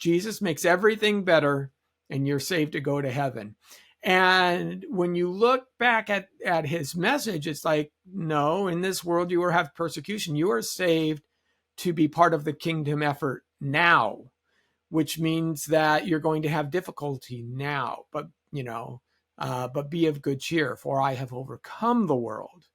Jesus makes everything better and you're saved to go to heaven. And when you look back at his message, it's like, no, in this world you will have persecution. You are saved to be part of the kingdom effort now, which means that you're going to have difficulty now, but but be of good cheer, for I have overcome the world.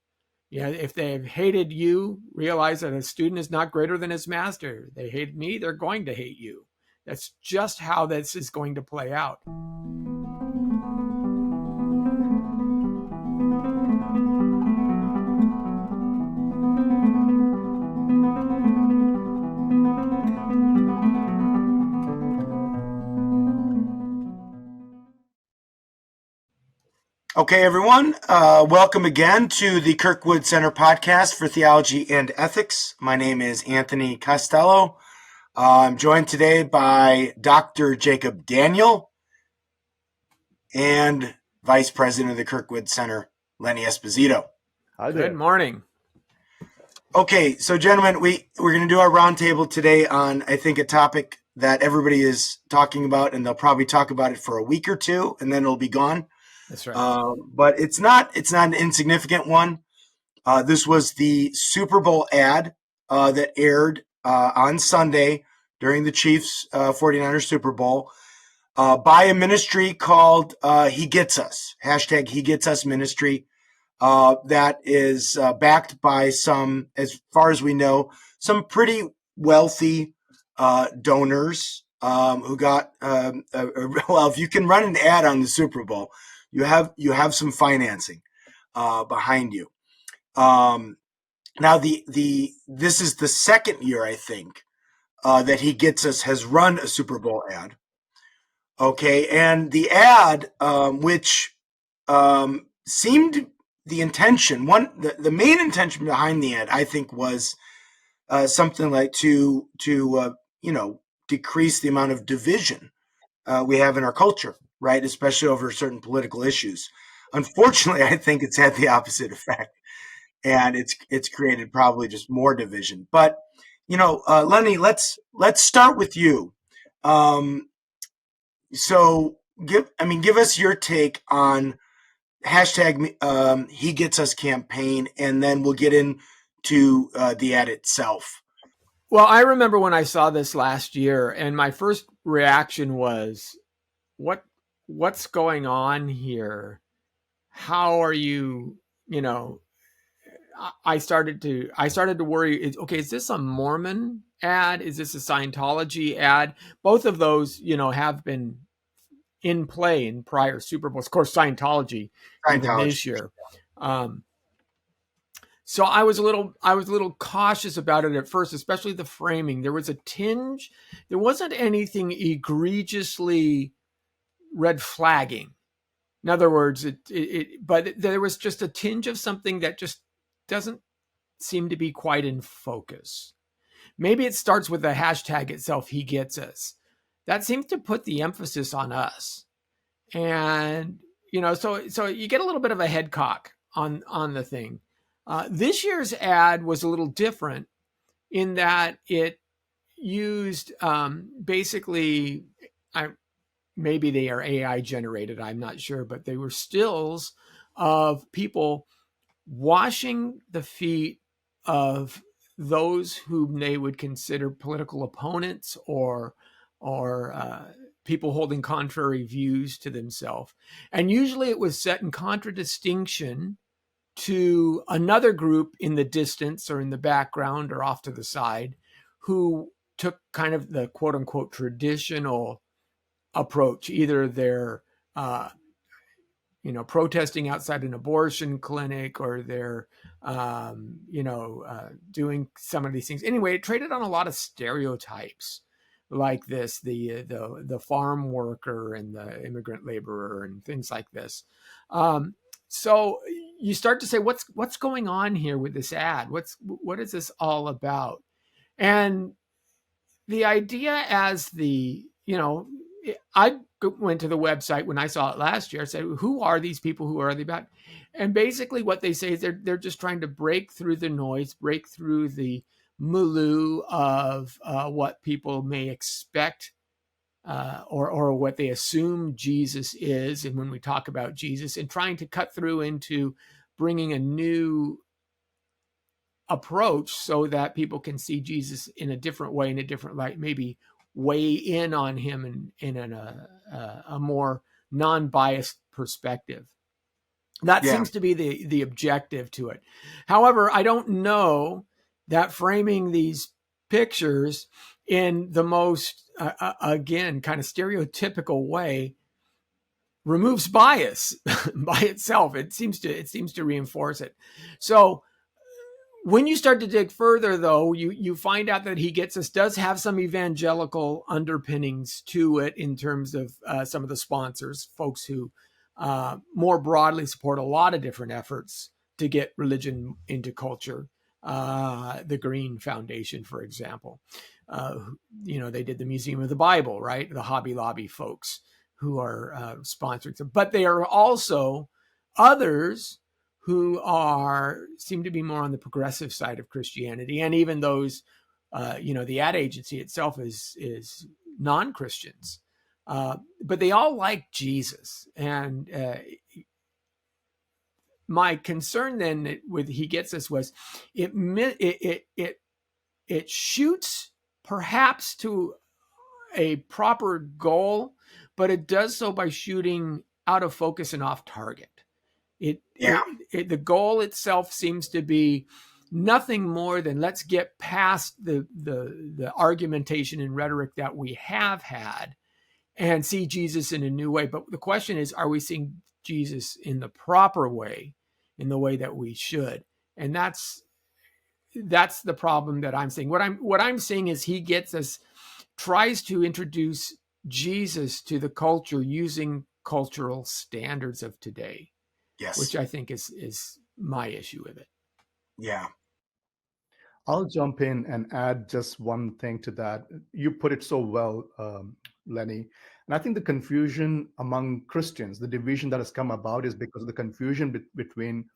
If they've hated you, realize that a student is not greater than his master. They hate me, they're going to hate you. That's just how this is going to play out. Okay, everyone, welcome again to the Kirkwood Center podcast for Theology and Ethics. My name is Anthony Costello. I'm joined today by Dr. Jacob Daniel and Vice President of the Kirkwood Center, Lenny Esposito. Hi there. Good morning. Okay, so gentlemen, we're going to do our roundtable today on, I think, a topic that everybody is talking about, and they'll probably talk about it for a week or two, and then it'll be gone. That's right. But it's not an insignificant one. This was the Super Bowl ad that aired on Sunday during the Chiefs 49ers Super Bowl by a ministry called He Gets Us, hashtag He Gets Us ministry, that is backed by some, as far as we know, some pretty wealthy donors who got, well, if you can run an ad on the Super Bowl, you have some financing behind you. Now this is the second year, I think, that He Gets Us has run a Super Bowl ad. Okay, and the ad, which seemed the intention, the main intention behind the ad, I think, was something like to decrease the amount of division we have in our culture, right? Especially over certain political issues. Unfortunately, I think it's had the opposite effect, and it's created probably just more division. But Lenny, let's start with you. So give us your take on hashtag He Gets Us campaign, and then we'll get into the ad itself. Well, I remember when I saw this last year, and my first reaction was, what's going on here? How are you, I started to worry, okay, is this a Mormon ad? Is this a Scientology ad? Both of those, have been in play in prior Super Bowls. Of course, Scientology. Even this year. So I was a little cautious about it at first, especially the framing. There was a tinge. There wasn't anything egregiously red flagging. In other words, but there was just a tinge of something that just doesn't seem to be quite in focus. Maybe it starts with the hashtag itself, He Gets Us. That seems to put the emphasis on us. And, so you get a little bit of a head cock on the thing. This year's ad was a little different in that it used basically, maybe they are AI generated, I'm not sure, but they were stills of people washing the feet of those whom they would consider political opponents or people holding contrary views to themselves. And usually it was set in contradistinction to another group in the distance or in the background or off to the side who took kind of the quote unquote traditional approach. Either they're, protesting outside an abortion clinic, or they're, doing some of these things. Anyway, it traded on a lot of stereotypes like this, the farm worker and the immigrant laborer and things like this. So you start to say, what's going on here with this ad? What is this all about? And the idea I went to the website when I saw it last year. I said, who are these people? Who are they about? And basically what they say is they're just trying to break through the noise, break through the milieu of what people may expect or what they assume Jesus is, and when we talk about Jesus, and trying to cut through into bringing a new approach so that people can see Jesus in a different way, in a different light, maybe weigh in on him in a more non-biased perspective. That Yeah. seems to be the objective to it. However, I don't know that framing these pictures in the most, again, kind of stereotypical way removes bias by itself. It seems to reinforce it. So when you start to dig further, though, you find out that does have some evangelical underpinnings to it in terms of some of the sponsors, folks who more broadly support a lot of different efforts to get religion into culture. The Green Foundation, for example, they did the Museum of the Bible, right? The Hobby Lobby folks who are sponsoring them, but they are also others who seem to be more on the progressive side of Christianity, and even those, the ad agency itself is non-Christians, but they all like Jesus. And my concern then with He Gets Us was it shoots perhaps to a proper goal, but it does so by shooting out of focus and off target. The goal itself seems to be nothing more than let's get past the argumentation and rhetoric that we have had and see Jesus in a new way. But the question is, are we seeing Jesus in the proper way, in the way that we should? And that's the problem that I'm seeing. What I'm seeing is He Gets Us tries to introduce Jesus to the culture using cultural standards of today. Yes. Which I think is my issue with it. Yeah. I'll jump in and add just one thing to that. You put it so well, Lenny. And I think the confusion among Christians, the division that has come about is because of the confusion between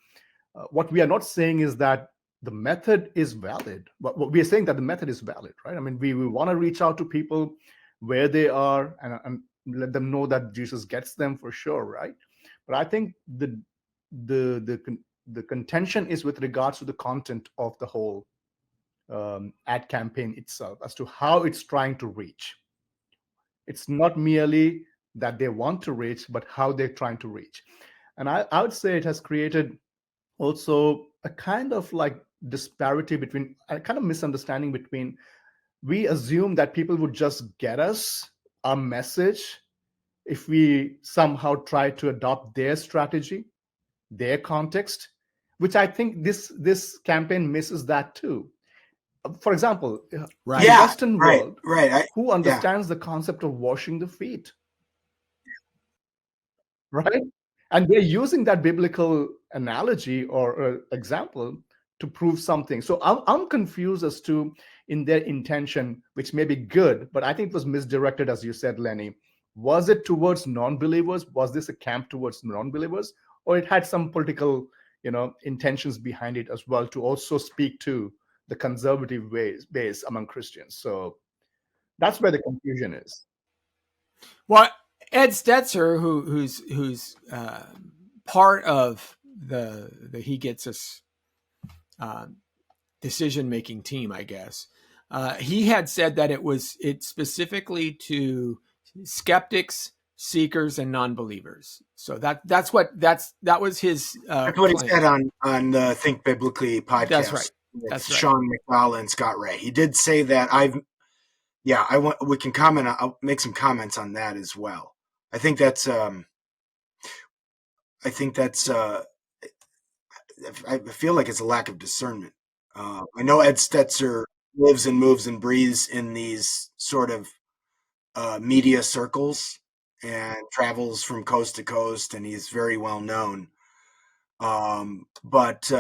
what we are not saying is that the method is valid. But what we are saying that the method is valid, right? I mean, we want to reach out to people where they are and let them know that Jesus gets them for sure, right? But I think the contention is with regards to the content of the whole ad campaign itself, as to how it's trying to reach. It's not merely that they want to reach, but how they're trying to reach. And I would say it has created also a kind of like disparity between, a kind of misunderstanding between, we assume that people would just get us our message if we somehow try to adopt their strategy, their context, which I think this campaign misses that too. For example, right. The Western world, who understands the concept of washing the feet, right? And they're using that biblical analogy or example to prove something. So I'm confused as to, in their intention, which may be good, but I think it was misdirected, as you said, Lenny. Was it towards non-believers? Was this a camp towards non-believers? Or it had some political, intentions behind it as well, to also speak to the conservative base among Christians? So that's where the confusion is. Well, Ed Stetzer, who's part of the He Gets Us decision-making team, I guess, he had said that it's specifically to skeptics, seekers, and non-believers. So that was his. That's what he said on the Think Biblically podcast. That's right. That's right. Sean McDowell and Scott Ray. He did say that. We can comment. I'll make some comments on that as well. I think that's. I feel like it's a lack of discernment. I know Ed Stetzer lives and moves and breathes in these sort of media circles and travels from coast to coast, and he's very well known. But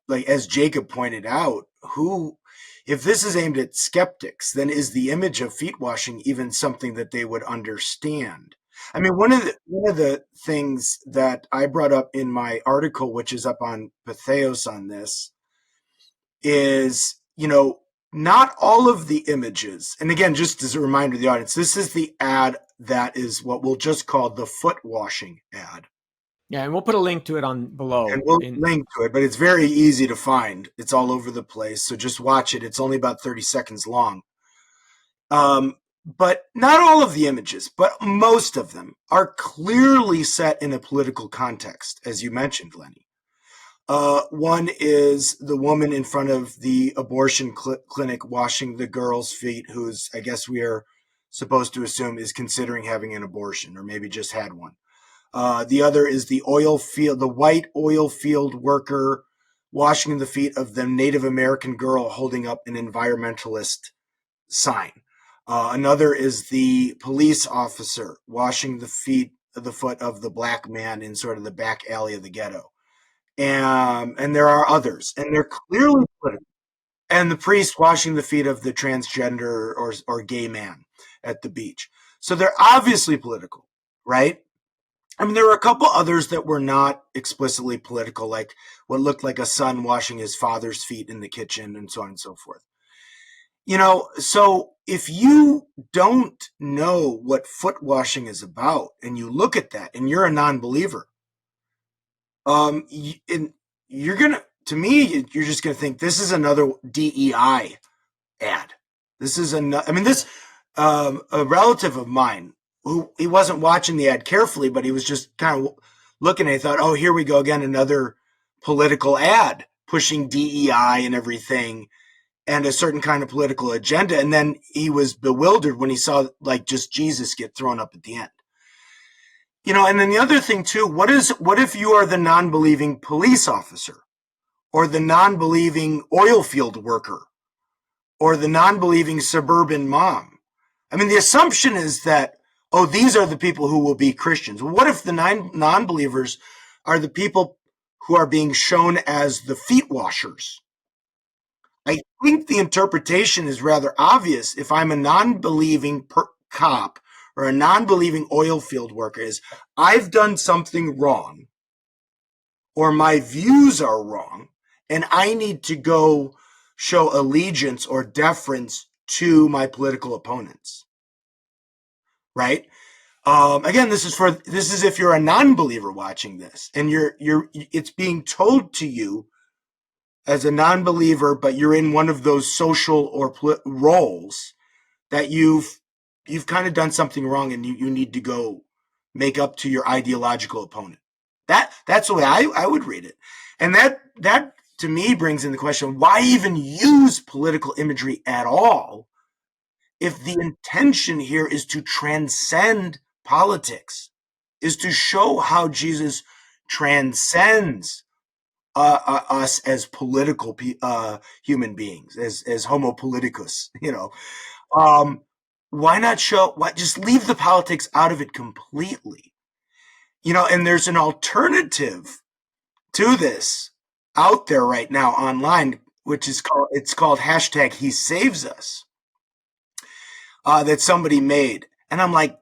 like as Jacob pointed out, if this is aimed at skeptics, then is the image of feet washing even something that they would understand? I mean, one of the things that I brought up in my article, which is up on Patheos on this, is, not all of the images, and again, just as a reminder to the audience, this is the ad that is what we'll just call the foot washing ad. Yeah, and we'll put a link to it on below. And we'll link to it, but it's very easy to find. It's all over the place, so just watch it. It's only about 30 seconds long. But not all of the images, but most of them are clearly set in a political context, as you mentioned, Lenny. One is the woman in front of the abortion clinic washing the girl's feet, who's, I guess we are supposed to assume, is considering having an abortion or maybe just had one. The other is the white oil field worker washing the feet of the Native American girl holding up an environmentalist sign. Another is the police officer washing the foot of the black man in sort of the back alley of the ghetto. And there are others, and they're clearly political. And the priest washing the feet of the transgender or gay man at the beach. So they're obviously political, right? I mean, there were a couple others that were not explicitly political, like what looked like a son washing his father's feet in the kitchen and so on and so forth. So if you don't know what foot washing is about and you look at that and you're a non-believer, you're just going to think this is another DEI ad. This is a relative of mine who he wasn't watching the ad carefully, but he was just kind of looking and he thought, oh, here we go again, another political ad pushing DEI and everything and a certain kind of political agenda. And then he was bewildered when he saw like just Jesus get thrown up at the end. And then the other thing too, what if you are the non-believing police officer or the non-believing oil field worker or the non-believing suburban mom? I mean, the assumption is that, oh, these are the people who will be Christians. Well, what if the non-believers are the people who are being shown as the feet washers? I think the interpretation is rather obvious. If I'm a non-believing cop or a non-believing oil field worker, is I've done something wrong or my views are wrong and I need to go show allegiance or deference to my political opponents. Right? Again, this is if you're a non-believer watching this and it's being told to you as a non-believer, but you're in one of those social or roles that you've kind of done something wrong and you need to go make up to your ideological opponent. That's the way I would read it. And that to me brings in the question, why even use political imagery at all if the intention here is to transcend politics, is to show how Jesus transcends us as political human beings, as homo politicus, why not just leave the politics out of it completely? And there's an alternative to this out there right now online, which is called hashtag He Saves Us, that somebody made. And I'm like,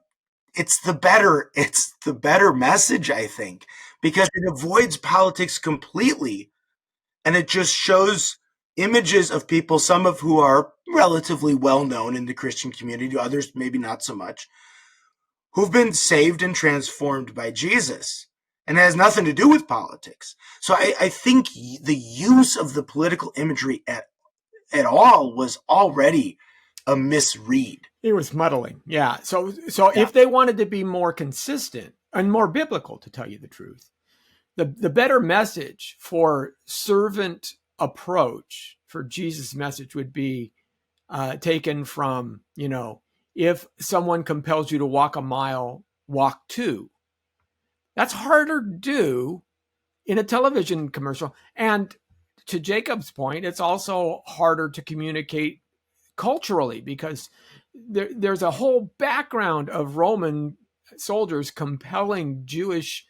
it's the better message, I think, because it avoids politics completely. And it just shows images of people, some of who are relatively well known in the Christian community, others maybe not so much, who've been saved and transformed by Jesus. And it has nothing to do with politics. So I think the use of the political imagery at all was already a misread. It was muddling. Yeah. So if they wanted to be more consistent and more biblical, to tell you the truth, the better message for servant approach for Jesus' message would be taken from, if someone compels you to walk a mile, walk two. That's harder to do in a television commercial. And to Jacob's point, it's also harder to communicate culturally because there's a whole background of Roman soldiers compelling Jewish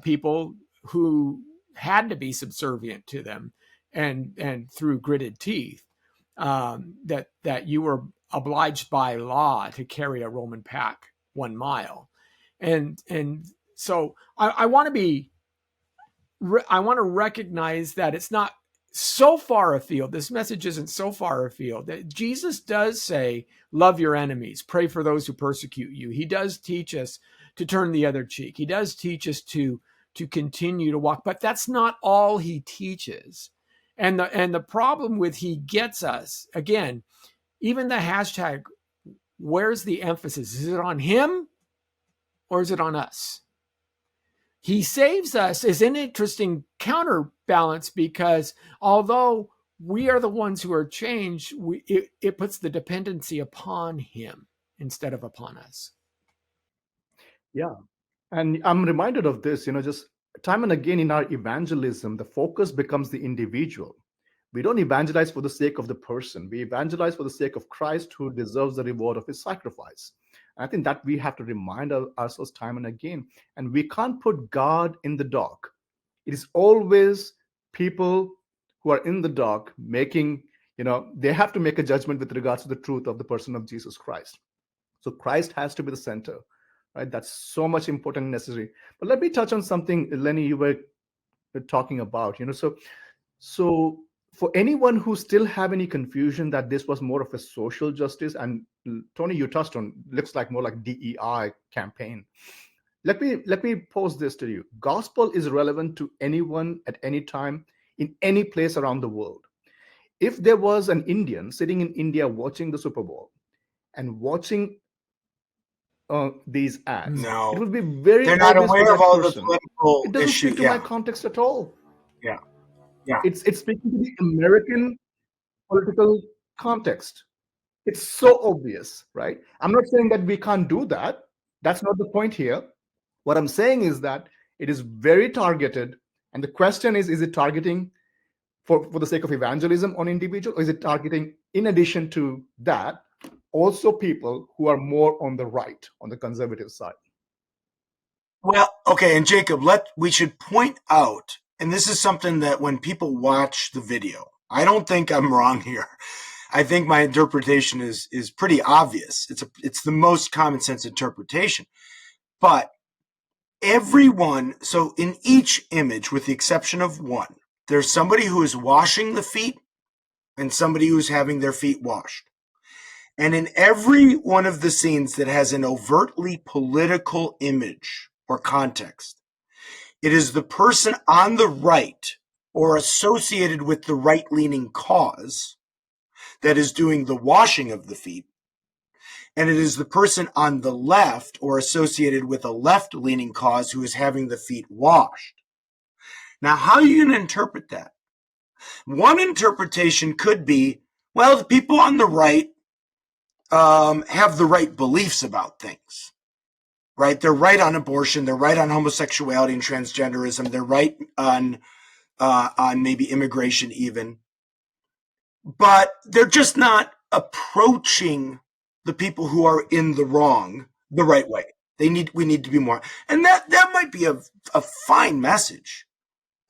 people who had to be subservient to them and through gritted teeth, that you were obliged by law to carry a Roman pack 1 mile. And so I want to recognize that it's not so far afield. This message isn't so far afield. Jesus does say, love your enemies, pray for those who persecute you. He does teach us to turn the other cheek. He does teach us to continue to walk, but that's not all he teaches. And the problem with he gets us, again, even the hashtag, where's the emphasis? Is it on him or is it on us? He saves us is an interesting counterbalance, because although we are the ones who are changed, it puts the dependency upon him instead of upon us. Yeah. And I'm reminded of this, just time and again in our evangelism, the focus becomes the individual. We don't evangelize for the sake of the person. We evangelize for the sake of Christ, who deserves the reward of his sacrifice. I think that we have to remind ourselves time and again. And we can't put God in the dock. It is always people who are in the dock making, they have to make a judgment with regards to the truth of the person of Jesus Christ. So Christ has to be the center, right? That's so much important and necessary. But let me touch on something, Lenny, you were talking about, so for anyone who still have any confusion that this was more of a social justice, and Tony, you touched on, looks like more like DEI campaign. Let me pose this to you. Gospel is relevant to anyone at any time in any place around the world. If there was an Indian sitting in India watching the Super Bowl and watching these ads, No, it would be very they're not obvious aware for of that all person. the political It doesn't issues. speak to my context at all. Yeah. It's speaking to the American political context. It's so obvious, right? I'm not saying that we can't do that. That's not the point here. What I'm saying is that it is very targeted. And the question is it targeting for the sake of evangelism on individual, or is it targeting, in addition to that, also people who are more on the right, on the conservative side? Well, okay, and Jacob, we should point out, and this is something that when people watch the video, I don't think I'm wrong here. I think my interpretation is pretty obvious. It's the most common sense interpretation. But everyone, so in each image, with the exception of one, there's somebody who is washing the feet and somebody who's having their feet washed. And in every one of the scenes that has an overtly political image or context, it is the person on the right or associated with the right-leaning cause that is doing the washing of the feet. And it is the person on the left or associated with a left-leaning cause who is having the feet washed. Now, how are you going to interpret that? One interpretation could be, well, the people on the right have the right beliefs about things, right? They're right on abortion. They're right on homosexuality and transgenderism. They're right on maybe immigration even. But they're just not approaching the people who are in the wrong the right way. We need to be more. And that might be a fine message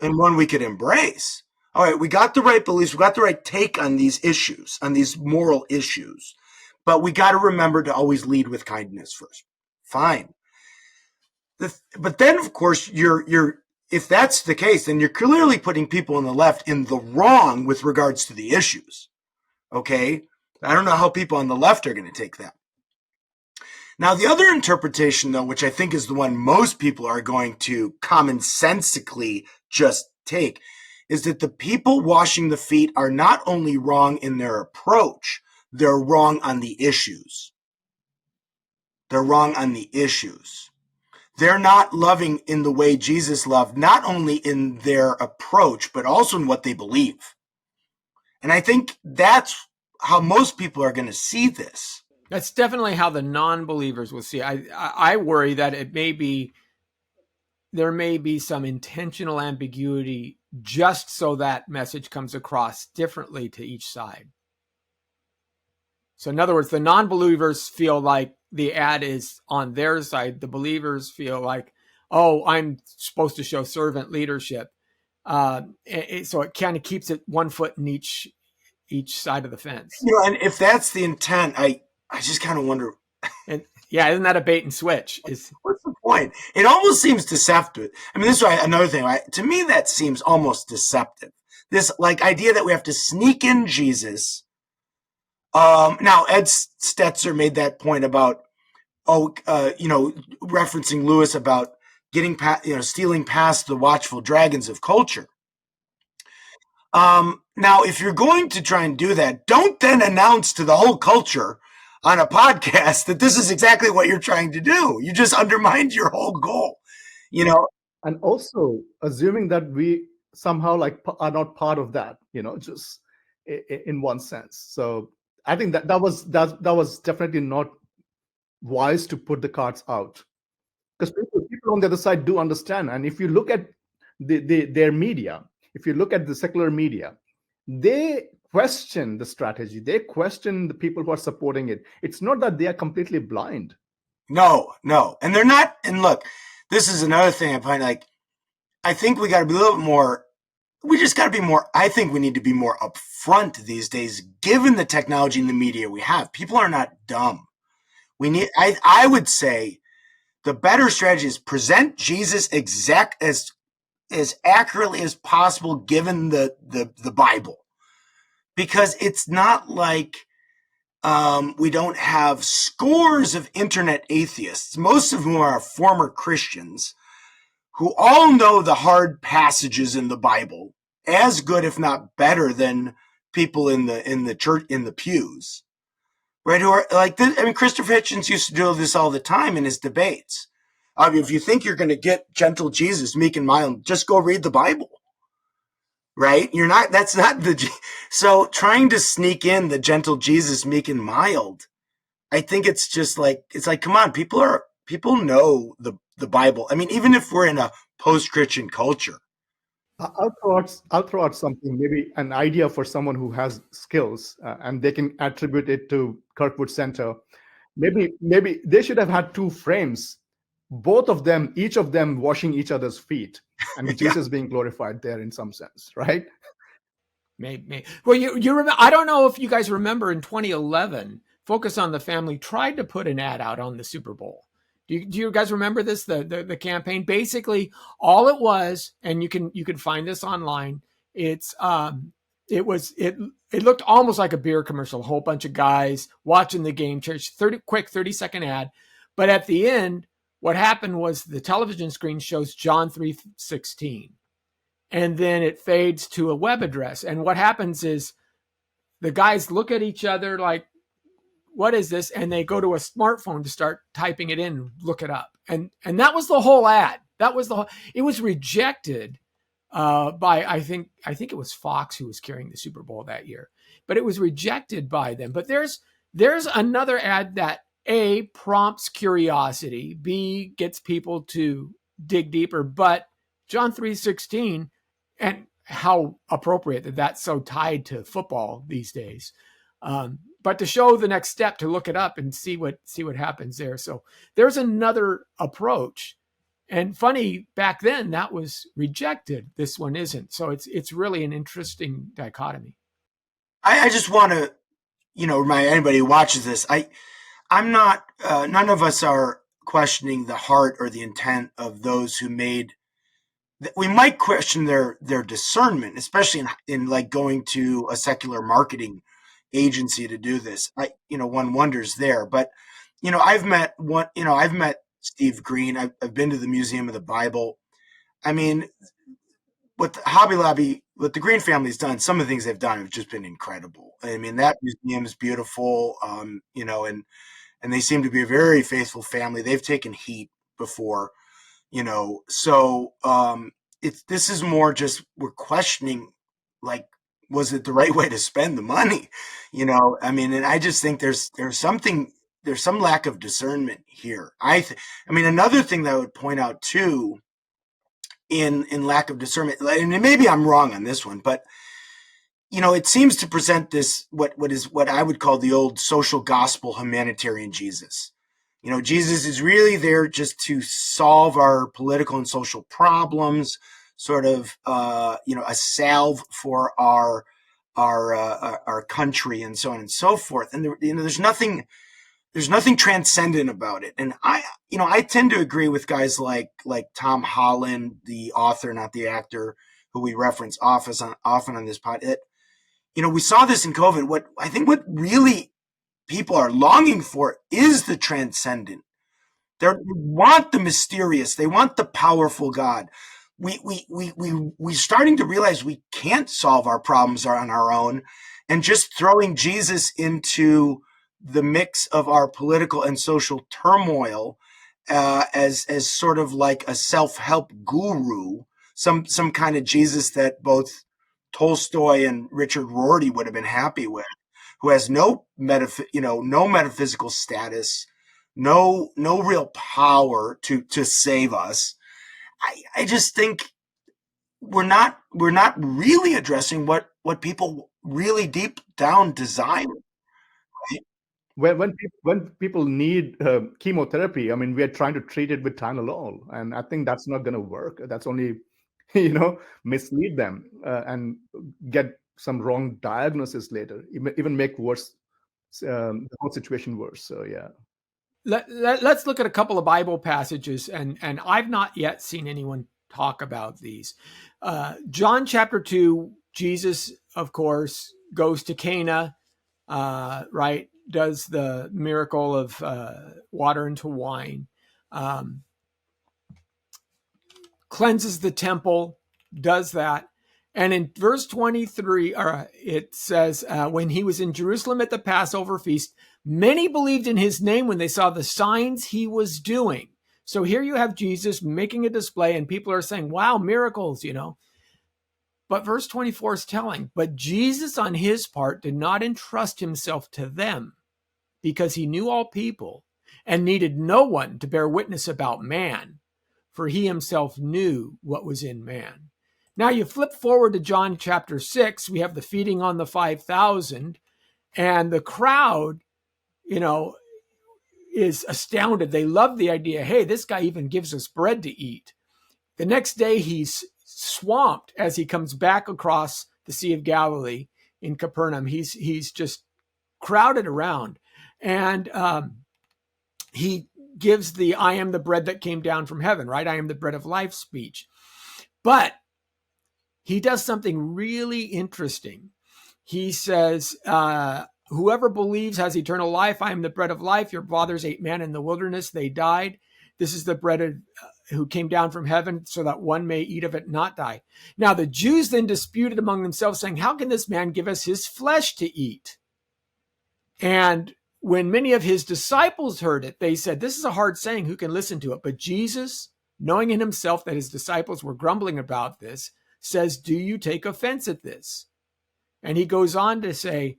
and one we could embrace. All right, we got the right beliefs. We got the right take on these issues, on these moral issues. But we got to remember to always lead with kindness first. Fine. But then, of course, if that's the case, then you're clearly putting people on the left in the wrong with regards to the issues. Okay? I don't know how people on the left are going to take that. Now, the other interpretation, though, which I think is the one most people are going to commonsensically just take, is that the people washing the feet are not only wrong in their approach, they're wrong on the issues. They're wrong on the issues. They're not loving in the way Jesus loved, not only in their approach, but also in what they believe. And I think that's how most people are going to see this. That's definitely how the non-believers will see it. I worry that there may be some intentional ambiguity just so that message comes across differently to each side. So in other words, the non-believers feel like the ad is on their side. The believers feel like, oh, I'm supposed to show servant leadership. So it kind of keeps it one foot in each side of the fence. And if that's the intent, I just kind of wonder. And yeah, isn't that a bait and switch? What's the point? It almost seems deceptive. I mean, this is another thing. To me, that seems almost deceptive. this like idea that we have to sneak in Jesus. Now Ed Stetzer made that point about, referencing Lewis about getting stealing past the watchful dragons of culture. Now, if you're going to try and do that, don't then announce to the whole culture on a podcast that this is exactly what you're trying to do. You just undermined your whole goal, And also assuming that we somehow are not part of that, just in one sense. So I think that was definitely not wise to put the cards out, because people on the other side do understand. And if you look at their media, if you look at the secular media, they question the strategy. They question the people who are supporting it. It's not that they are completely blind. No. And they're not. And look, this is another thing I find, like, I think we got to be a little bit more, we just got to be more, I think we need to be more upfront these days, given the technology and the media we have. People are not dumb. I would say the better strategy is present Jesus as accurately as possible given the Bible. Because it's not like we don't have scores of internet atheists, most of whom are former Christians, who all know the hard passages in the Bible as good, if not better, than people in the church, in the pews, right? Who are like this. I mean, Christopher Hitchens used to do this all the time in his debates. I mean, if you think you're going to get gentle Jesus, meek and mild, just go read the Bible. Right? That's not so trying to sneak in the gentle Jesus, meek and mild. I think it's just like, come on, people know the Bible. I mean, even if we're in a post-Christian culture. I'll throw out something, maybe an idea for someone who has skills, and they can attribute it to Kirkwood Center. Maybe they should have had two frames, each of them washing each other's feet, and Yeah. Jesus being glorified there in some sense, right? Maybe. Well, you remember, I don't know if you guys remember, in 2011, Focus on the Family tried to put an ad out on the Super Bowl. Do you guys remember this? The campaign, basically all it was, and you can find this online. It looked almost like a beer commercial. A whole bunch of guys watching the game, 30-second ad. But at the end, what happened was the television screen shows John 3:16. And then it fades to a web address. And what happens is the guys look at each other like, what is this? And they go to a smartphone to start typing it in and look it up. And that was the whole ad. It was rejected by, I think it was Fox who was carrying the Super Bowl that year, but it was rejected by them. But there's another ad that A, prompts curiosity, B, gets people to dig deeper, but John 3:16, and how appropriate that that's so tied to football these days. But to show the next step, to look it up and see what happens there. So there's another approach. And funny, back then that was rejected. This one isn't. So it's really an interesting dichotomy. I just want to, remind anybody who watches this, I'm not, none of us are questioning the heart or the intent of those who made. We might question their discernment, especially in like going to a secular marketing agency to do this. One wonders there. But I've met Steve Green. I've been to the Museum of the Bible. I mean, what Hobby Lobby, what the Green family's done, some of the things they've done have just been incredible. I mean, that museum is beautiful. And they seem to be a very faithful family. They've taken heat before. So this is more just, we're questioning, like, was it the right way to spend the money? I mean, and I just think there's some lack of discernment here. I mean, another thing that I would point out too, in lack of discernment, and maybe I'm wrong on this one, but it seems to present this, what I would call the old social gospel humanitarian Jesus. Jesus is really there just to solve our political and social problems, sort of, a salve for our country and so on and so forth. And there's nothing transcendent about it. And I tend to agree with guys like Tom Holland, the author, not the actor, who we reference often on this pod. We saw this in COVID. What really people are longing for is the transcendent. They want the mysterious. They want the powerful God. We're starting to realize we can't solve our problems on our own, and just throwing Jesus into the mix of our political and social turmoil as sort of like a self-help guru, some kind of Jesus that both Tolstoy and Richard Rorty would have been happy with, who has no metaphysical status, no real power to save us. I just think we're not really addressing what people really deep down desire. When people need chemotherapy, I mean, we are trying to treat it with Tylenol, and I think that's not going to work. That's only, mislead them and get some wrong diagnosis later, even make worse the whole situation worse. So yeah. Let's look at a couple of Bible passages, and I've not yet seen anyone talk about these. John chapter 2, Jesus, of course, goes to Cana, right? Does the miracle of water into wine, cleanses the temple, does that. And in verse 23, it says, when he was in Jerusalem at the Passover feast, many believed in his name when they saw the signs he was doing. So here you have Jesus making a display, and people are saying, wow, miracles, But verse 24 is telling, but Jesus on his part did not entrust himself to them, because he knew all people and needed no one to bear witness about man, for he himself knew what was in man. Now you flip forward to John chapter 6, we have the feeding on the 5,000, and the crowd, is astounded. They love the idea, hey, this guy even gives us bread to eat. The next day he's swamped as he comes back across the Sea of Galilee in Capernaum. He's just crowded around, and he gives the I am the bread that came down from heaven, right? I am the bread of life speech. But he does something really interesting. He says, whoever believes has eternal life. I am the bread of life. Your fathers ate manna in the wilderness. They died. This is the bread who came down from heaven, so that one may eat of it and not die. Now the Jews then disputed among themselves, saying, how can this man give us his flesh to eat? And when many of his disciples heard it, they said, this is a hard saying, who can listen to it? But Jesus, knowing in himself that his disciples were grumbling about this, says, do you take offense at this? And he goes on to say,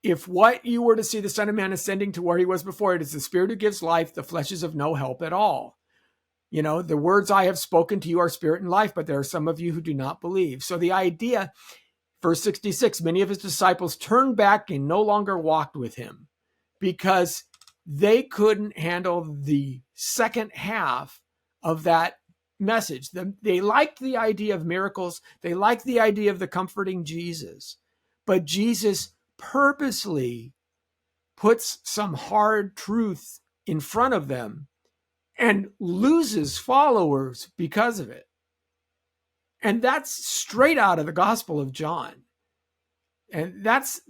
if what you were to see the Son of Man ascending to where he was before, it is the Spirit who gives life, the flesh is of no help at all. The words I have spoken to you are spirit and life, but there are some of you who do not believe. So the idea, verse 66, many of his disciples turned back and no longer walked with him because they couldn't handle the second half of that message. They liked the idea of miracles. They liked the idea of the comforting Jesus. But Jesus purposely puts some hard truth in front of them and loses followers because of it. And that's straight out of the Gospel of John. And that's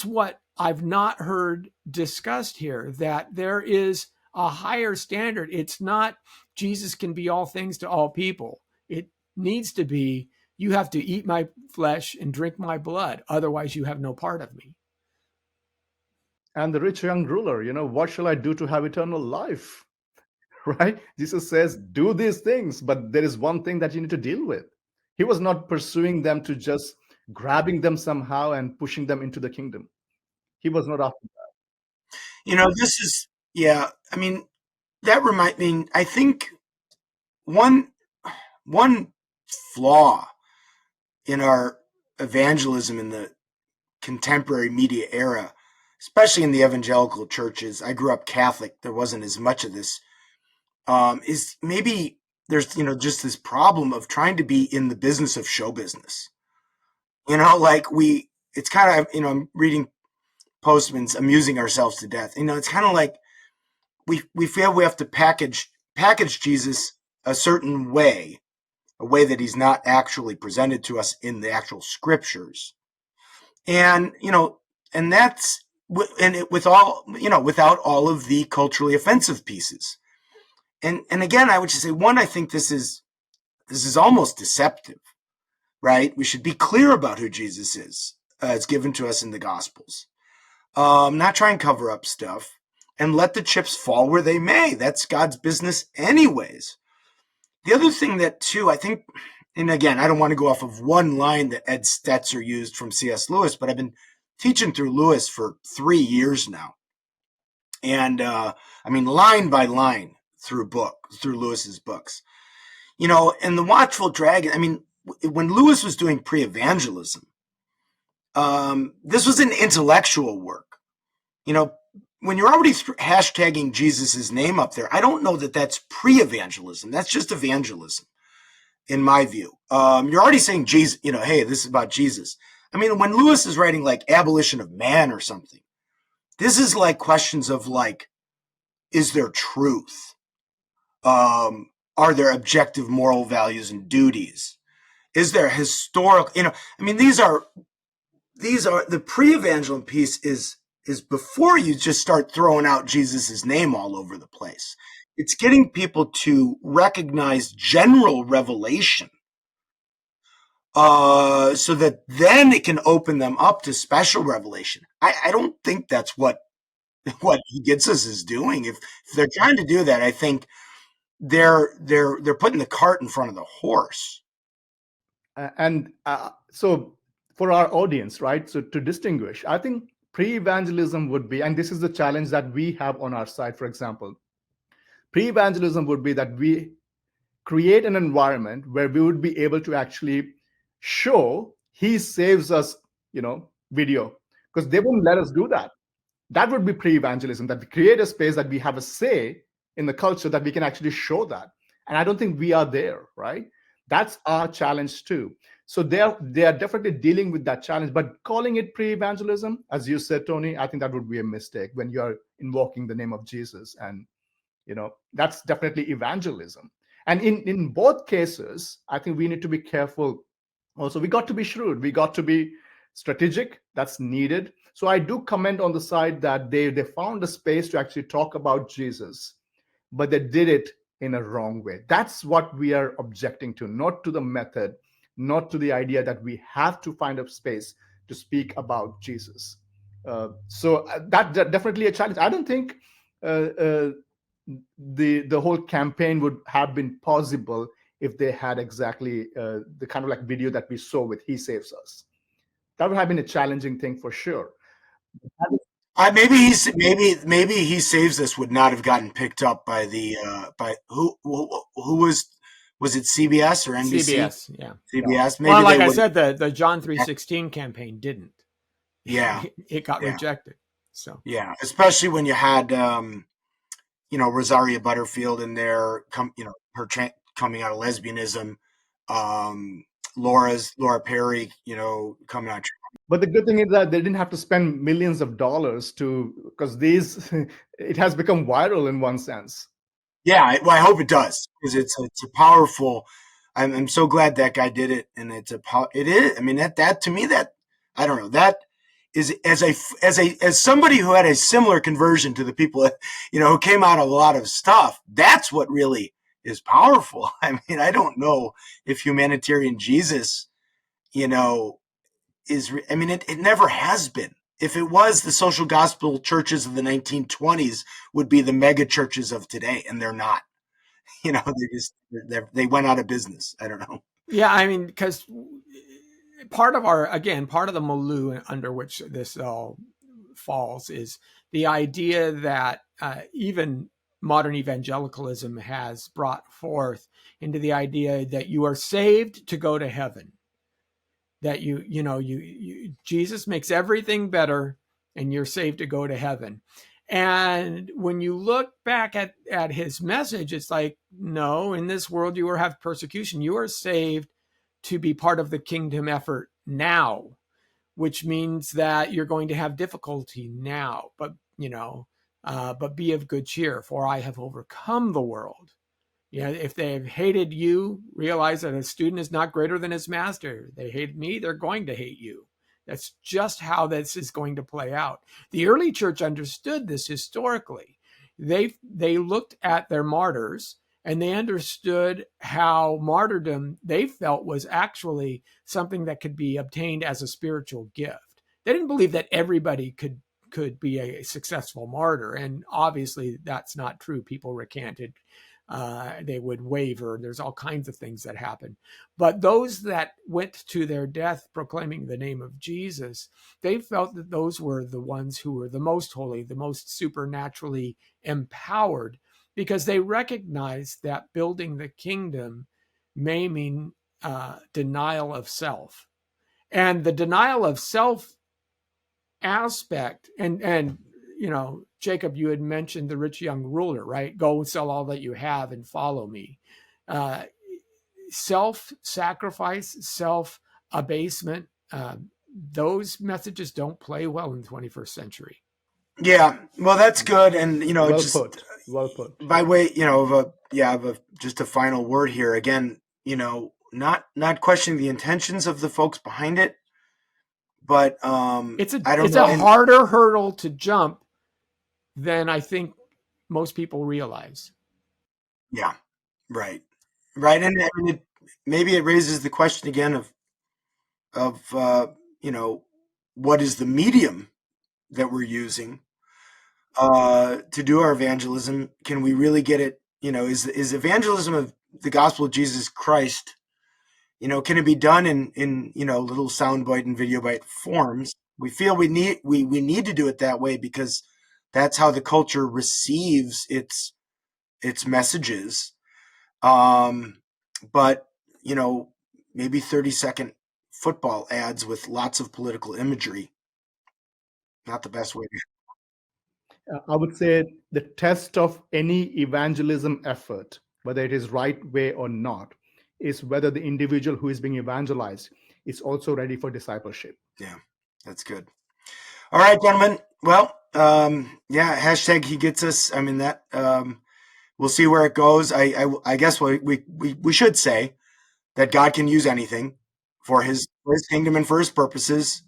what I've not heard discussed here, that there is a higher standard. It's not Jesus can be all things to all people. It needs to be, you have to eat my flesh and drink my blood. Otherwise, you have no part of me. And the rich young ruler, what shall I do to have eternal life? Right? Jesus says, do these things, but there is one thing that you need to deal with. He was not pursuing them to just grabbing them somehow and pushing them into the kingdom. He was not after that. This is, yeah, I mean, that reminds me, I think one flaw in our evangelism in the contemporary media era, especially in the evangelical churches, I grew up Catholic, there wasn't as much of this, is maybe there's, just this problem of trying to be in the business of show business. It's kind of, I'm reading Postman's Amusing Ourselves to Death. It's kind of like we feel we have to package Jesus a certain way, a way that he's not actually presented to us in the actual scriptures. And, and that's, with all, without all of the culturally offensive pieces. And again, I would just say, one, I think this is almost deceptive, right? We should be clear about who Jesus is. It's given to us in the Gospels. Not try and cover up stuff, and let the chips fall where they may. That's God's business anyways. The other thing that, too, I think, and again, I don't want to go off of one line that Ed Stetzer used from C.S. Lewis, but I've been teaching through Lewis for 3 years now. And, line by line through Lewis's books. And the Watchful Dragon, when Lewis was doing pre-evangelism, this was an intellectual work. When you're already hashtagging Jesus's name up there, I don't know that that's pre-evangelism. That's just evangelism, in my view. You're already saying Jesus, hey, this is about Jesus. When Lewis is writing like Abolition of Man or something, this is like questions of like, is there truth? Are there objective moral values and duties? Is there historical, these are the pre-evangelism piece is before you just start throwing out Jesus's name all over the place. It's getting people to recognize general revelation, so that then it can open them up to special revelation. I don't think that's what he gets us is doing. If they're trying to do that, I think they're putting the cart in front of the horse. And so for our audience, right? So to distinguish, I think pre-evangelism would be, and this is the challenge that we have on our side, for example, pre-evangelism would be that we create an environment where we would be able to actually show he saves us, video, because they wouldn't let us do that. That would be pre-evangelism, that we create a space that we have a say in the culture, that we can actually show that. And I don't think we are there, right? That's our challenge too. So they are definitely dealing with that challenge, but calling it pre-evangelism, as you said, Tony, I think that would be a mistake when you're invoking the name of Jesus. And, that's definitely evangelism. And in both cases, I think we need to be careful. Also, we got to be shrewd. We got to be strategic. That's needed. So I do comment on the side that they found a space to actually talk about Jesus, but they did it in a wrong way. That's what we are objecting to, not to the method, not to the idea that we have to find a space to speak about Jesus. So that definitely a challenge. I don't think the whole campaign would have been possible if they had exactly the kind of like video that we saw with He Saves Us. That would have been a challenging thing for sure. Maybe He Saves Us would not have gotten picked up by the by who was it, CBS or NBC? CBS, yeah. CBS. Maybe like I said, the John 3:16 campaign didn't. Yeah, it got rejected. So yeah, especially when you had Rosaria Butterfield in there, her coming out of lesbianism, Laura Perry, coming out. But the good thing is that they didn't have to spend millions of dollars because it has become viral in one sense. Yeah, I hope it does, because it's a powerful. I'm so glad that guy did it, and it is. That to me, that I don't know, that is as somebody who had a similar conversion to the people that, who came out of a lot of stuff. That's what really is powerful. I don't know if humanitarian Jesus, is. It never has been. If it was, the social gospel churches of the 1920s would be the mega churches of today, and they're not. They went out of business. I don't know. Yeah, because part of the milieu under which this all falls is the idea that even modern evangelicalism has brought forth into the idea that you are saved to go to heaven. That Jesus makes everything better, and you're saved to go to heaven. And when you look back at his message, it's like, no, in this world you will have persecution. You are saved to be part of the kingdom effort now, which means that you're going to have difficulty now, but be of good cheer, for I have overcome the world. Yeah, if they've hated you, realize that a student is not greater than his master. They hate me, they're going to hate you. That's just how this is going to play out. The early church understood this historically. They looked at their martyrs and they understood how martyrdom they felt was actually something that could be obtained as a spiritual gift. They didn't believe that everybody could be a successful martyr, and obviously that's not true. People recanted. They would waver. There's all kinds of things that happen. But those that went to their death proclaiming the name of Jesus, they felt that those were the ones who were the most holy, the most supernaturally empowered, because they recognized that building the kingdom may mean denial of self. And the denial of self aspect, and Jacob, you had mentioned the rich young ruler, right? Go and sell all that you have and follow me. Self-sacrifice, self-abasement, those messages don't play well in the 21st century. Yeah, well, that's good. And, well put. By way, of just a final word here. Again, not questioning the intentions of the folks behind it, but it's a harder hurdle to jump than I think most people realize. Yeah, right. And maybe it raises the question again of what is the medium that we're using to do our evangelism? Can we really get it? Is evangelism of the gospel of Jesus Christ? Can it be done in little soundbite and video bite forms? We feel we need to do it that way because that's how the culture receives its messages. But maybe 30-second football ads with lots of political imagery, not the best way to. I would say the test of any evangelism effort, whether it is right way or not, is whether the individual who is being evangelized is also ready for discipleship. Yeah, that's good. All right, gentlemen. Well, hashtag he gets us. I mean, that we'll see where it goes. I guess we should say that God can use anything for his kingdom and for his purposes,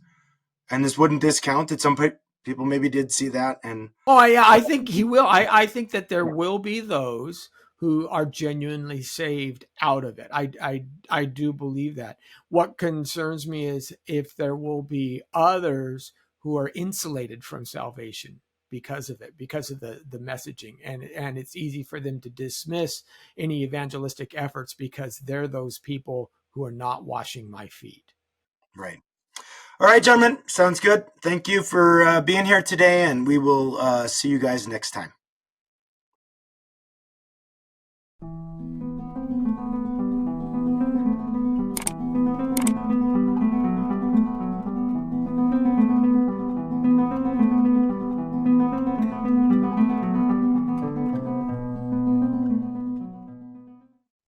and this wouldn't discount that some people maybe did see that. And I think he will. I think that there will be those who are genuinely saved out of it. I do believe that. What concerns me is if there will be others who are insulated from salvation because of it, because of the messaging. And it's easy for them to dismiss any evangelistic efforts because they're those people who are not washing my feet. Right. All right, gentlemen. Sounds good. Thank you for being here today, and we will see you guys next time.